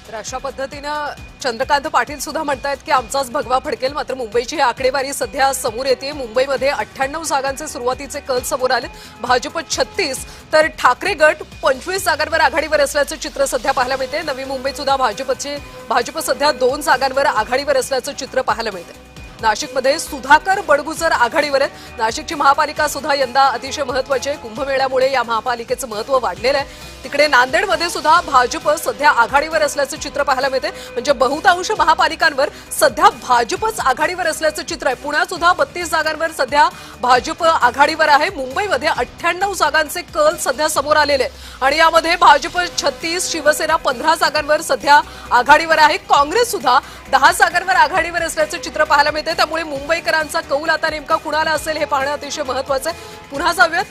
तर अशा पद्धतीनं चंद्रकांत पाटील सुद्धा म्हणतायत की आमचाच भगवा फडकेल। मात्र मुंबईची ही आकडेवारी सध्या समोर येते। मुंबईमध्ये 98 जागांचे सुरुवातीचे कल समोर आले। भाजप 36 तर ठाकरे गट 25 जागांवर आघाडीवर असल्याचं चित्र सध्या पाहायला मिळते। नवी मुंबईत सुद्धा भाजप सध्या 2 जागांवर आघाडीवर असल्याचं चित्र पाहायला मिळते। नाशिकमध्ये सुधाकर बडगुजर आघाडीवर आहेत। नाशिकची महापालिका सुद्धा यंदा अतिशय महत्त्वाची आहे। कुंभमेळ्यामुळे या महापालिकेचं महत्त्व वाढलेलं आहे। तिकडे नांदेडमध्ये सुद्धा भाजप सध्या आघाडीवर असल्याचं चित्र पाहायला मिळते। म्हणजे बहुतांश महापालिकांवर सध्या भाजपच आघाडीवर असल्याचं चित्र आहे। पुण्यात सुद्धा 32 जागांवर सध्या भाजप आघाडीवर आहे। मुंबईमध्ये 98 जागांचे कल सध्या समोर आलेले आहेत आणि यामध्ये भाजप 36, शिवसेना 15 जागांवर सध्या आघाडीवर आहे। काँग्रेस सुद्धा 10 जागांवर आघाडीवर असल्याचं चित्र पाहायला मिळते। त्यामुळे मुंबईकरांचा कौल आता नेमका कुणाला असेल हे पाहणं अतिशय महत्त्वाचं आहे। पुन्हा जाऊयात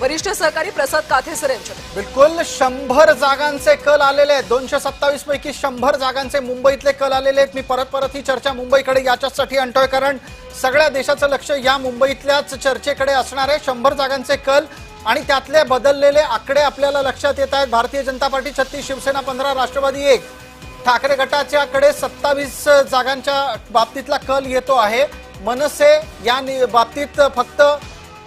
वरिष्ठ सहकारी प्रसाद काथेसर यांच्याकडे। बिलकुल 100 जागांचे कल आलेले आहेत। 227 पैकी 100 जागांचे मुंबईतले कल आलेले आहेत। मी परत ही चर्चा मुंबईकडे याच्यासाठी आणतोय कारण सगळ्या देशाचं लक्ष या मुंबईतल्याच चर्चेकडे असणार आहे। 100 जागांचे कल आणि त्यातले बदललेले आकडे आपल्याला लक्षात येत आहेत। भारतीय जनता पार्टी 36, शिवसेना 15, राष्ट्रवादी 1, ठाकरे गटाच्याकडे 27 जागांच्या बाबतीतला कल येतो आहे। मनसे या बाबतीत फक्त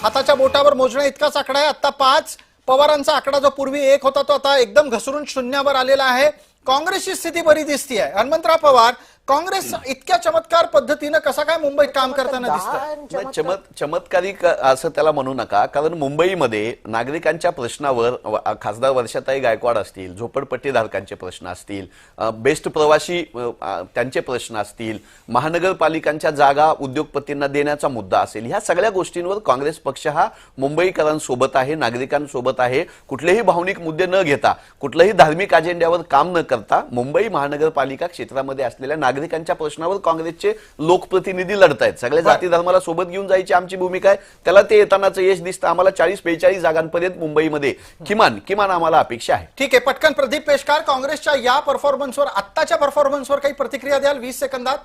हाताच्या बोटावर मोजण्या इतकाच आकडा आहे। आता 5, पवारांचा आकडा जो पूर्वी 1 होता तो आता एकदम घसरून शून्यावर आलेला आहे। काँग्रेसची स्थिती बरी दिसतीये। हनुमंतराव पवार, काँग्रेस इतक्या चमत्कार पद्धतीने कसं काय मुंबईत काम करताना दिसतं? चमत्कारिक असं त्याला म्हणू नका, कारण मुंबईमध्ये नागरिकांच्या प्रश्नावर खासदार वर्षाताई गायकवाड असतील, झोपडपट्टीधारकांचे प्रश्न असतील, बेस्ट प्रवासी त्यांचे प्रश्न असतील, महानगरपालिकांच्या जागा उद्योगपतींना देण्याचा मुद्दा असेल, ह्या सगळ्या गोष्टींवर काँग्रेस पक्ष हा मुंबईकरांसोबत आहे, नागरिकांसोबत आहे। कुठलेही भावनिक मुद्दे न घेता, कुठल्याही धार्मिक अजेंड्यावर काम न करता मुंबई महानगरपालिका क्षेत्रामध्ये असलेल्या नागरिकांच्या प्रश्नावर काँग्रेसचे लोकप्रतिनिधी लढतायत। सगळ्या जाती धर्माला सोबत घेऊन जायची आमची भूमिका आहे। त्याला ते येतानाचं यश दिसतं। आम्हाला 40-45 जागांपर्यंत मुंबईमध्ये किमान आम्हाला अपेक्षा आहे। ठीक आहे, पटकन प्रदीप पेशकार, काँग्रेसच्या या परफॉर्मन्सवर, आत्ताच्या परफॉर्मन्सवर काही प्रतिक्रिया द्याल 20 सेकंदात?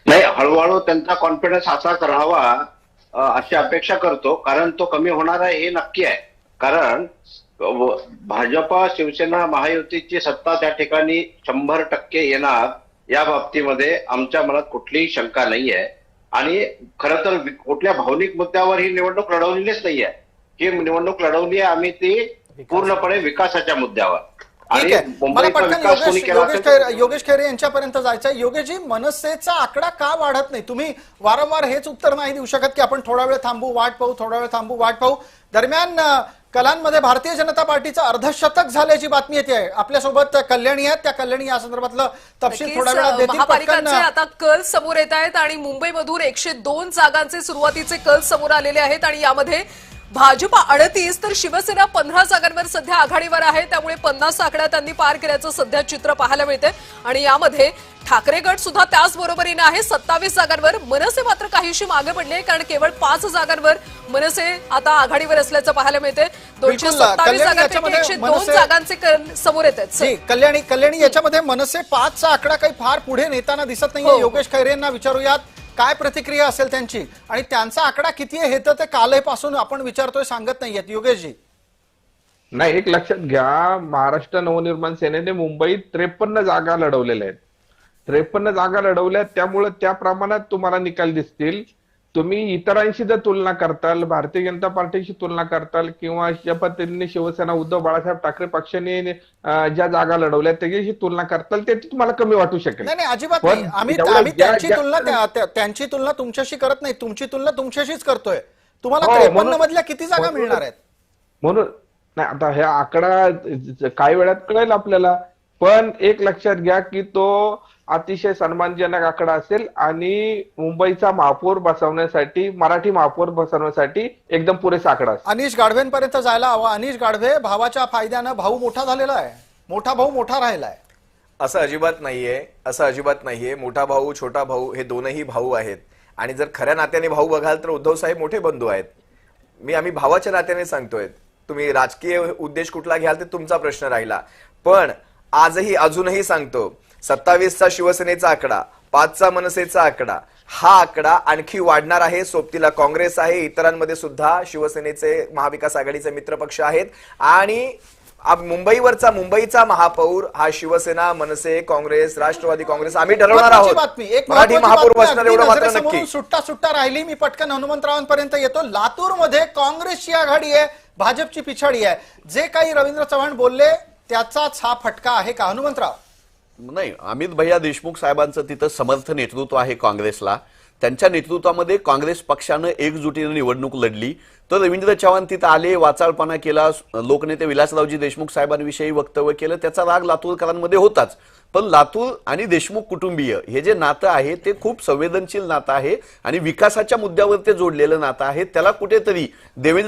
नाही, हळूहळू त्यांचा कॉन्फिडन्स असाच राहावा अशी अपेक्षा करतो, कारण तो कमी होणार आहे हे नक्की आहे। कारण भाजपा शिवसेना महायुतीची सत्ता त्या ठिकाणी 100% येणार या बाबतीमध्ये आमच्या मनात कुठलीही शंका नाही आहे। आणि खरं तर कुठल्या भावनिक मुद्द्यावर ही निवडणूक लढवलेलीच नाही आहे। ही निवडणूक लढवली आहे आम्ही ती पूर्णपणे विकासाच्या मुद्द्यावर। आणि मुंबईचा विकास कोणी केला असेल? योगेश खैरे यांच्यापर्यंत जायचं आहे। योगेशजी, मनसेचा आकडा का वाढत नाही? तुम्ही वारंवार हेच उत्तर नाही देऊ शकत की आपण थोडा वेळ थांबू, वाट पाहू, थोडा वेळ थांबू, वाट पाहू। दरम्यान कलांमध्ये भारतीय जनता पार्टीचं अर्धशतक झाल्याची बातमी येते आहे। आपल्यासोबत कल्याणी आहेत, त्या कल्याणी या संदर्भातलं तपशील थोड्या वेळात देतील। महापालिकांचे आता कल समोर येत आहेत आणि मुंबईमधून 102 जागांचे सुरुवातीचे कल समोर आलेले आहेत आणि यामध्ये भाजप 38 तर शिवसेना 15 जागांवर सध्या आघाडीवर आहे। त्यामुळे 50 आकडा त्यांनी पार केल्याचं सध्या चित्र पाहायला मिळते आणि यामध्ये ठाकरे गट सुद्धा त्याच बरोबरीने आहे 27 जागांवर। मनसे मात्र काहीशी मागे पडले, कारण केवळ 5 जागांवर मनसे आता आघाडीवर असल्याचं पाहायला मिळते। 227 जागांपैकी 102 जागांचे कल समोर येत आहेत। कल्याणी, याच्यामध्ये मनसे 5चा आकडा काही फार पुढे नेताना दिसत नाहीये। योगेश खैरे यांना विचारूयात काय प्रतिक्रिया असेल त्यांची, आणि त्यांचा आकडा किती आहे हे तर ते कालपासून आपण विचारतोय सांगत नाहीयेत। योगेशजी, नाही, एक लक्षात घ्या, महाराष्ट्र नवनिर्माण सेनेने मुंबईत 53 जागा लढवलेल्या आहेत। 53 जागा लढवल्या, त्यामुळे त्या प्रमाणात तुम्हाला निकाल दिसतील। तुम्ही इतरांशी जर तुलना करताल, भारतीय जनता पार्टीशी तुलना करताल किंवा ज्या पद्धतीने शिवसेना उद्धव बाळासाहेब ठाकरे पक्षाने ज्या जागा लढवल्या त्याच्याशी तुलना करताल, ते तुम्हाला कमी वाटू शकेल। नाही, अजिबात नाही। आम्ही त्यांची तुलना तुमच्याशी करत नाही, तुमची तुलना तुमच्याशीच करतोय। तुम्हाला 53 मधल्या किती जागा मिळणार आहेत म्हणून नाही, आता हे आकडा काही वेळात कळेल आपल्याला, पण एक लक्षात घ्या की तो अतिशय सन्मानजनक आकडा असेल आणि मुंबईचा महापौर बसवण्यासाठी, मराठी महापौर बसवण्यासाठी एकदम पुरेसा आकडा असेल। अनिश गाढवेंपर्यंत जायला हवा। अनिश गाढवे, भावाच्या फायद्यानं भाऊ मोठा झालेला आहे, मोठा भाऊ मोठा राहिलाय, असं अजिबात नाहीये। मोठा भाऊ, छोटा भाऊ हे दोनही भाऊ आहेत आणि जर खऱ्या नात्याने भाऊ बघाल तर उद्धव साहेब मोठे बंधू आहेत। आम्ही भावाच्या नात्याने सांगतोय। तुम्ही राजकीय उद्देश कुठला घ्याल ते तुमचा प्रश्न राहिला, पण अजूनही सांगतो, 27चा शिवसेनेचा आकडा, 5चा मनसेचा आकडा, हा आकडा आणखी वाढणार आहे। सोबतीला काँग्रेस आहे, इतरांमध्ये सुद्धा शिवसेनेचे, महाविकास आघाडीचे मित्रपक्ष आहेत आणि मुंबईचा महापौर हा शिवसेना, मनसे, काँग्रेस, राष्ट्रवादी काँग्रेस आम्ही ठरवणार महत्त्वाची आहोत. बातमी, एक मराठी महत्त्वाची महापौर बातमी बसणार अगदी एवढं मात्र नजरेसमोरून नक्की. सुट्टा सुट्टा राहिली. मी पटकन हनुमंतरावांपर्यंत येतो. लातूरमध्ये काँग्रेसची आघाडी आहे, भाजपची पिछाडी आहे. जे काही रवींद्र चव्हाण बोलले त्याचाच हा फटका आहे का हनुमंतराव? नाही, अमित भैया देशमुख साहेबांचं तिथं समर्थ नेतृत्व आहे काँग्रेसला. त्यांच्या नेतृत्वामध्ये काँग्रेस पक्षानं एकजुटीने निवडणूक लढली. तर रवींद्र चव्हाण तिथं आले, वाचाळपणा केला, लोकनेते विलासरावजी देशमुख साहेबांविषयी वक्तव्य केलं. त्याचा राग लातूरकरांमध्ये होताच. पण लातूर आणि देशमुख कुटुंबीय हे जे नातं आहे ते खूप संवेदनशील नातं आहे आणि विकासाच्या मुद्द्यावर ते जोडलेलं नातं आहे. त्याला कुठेतरी देवेंद्र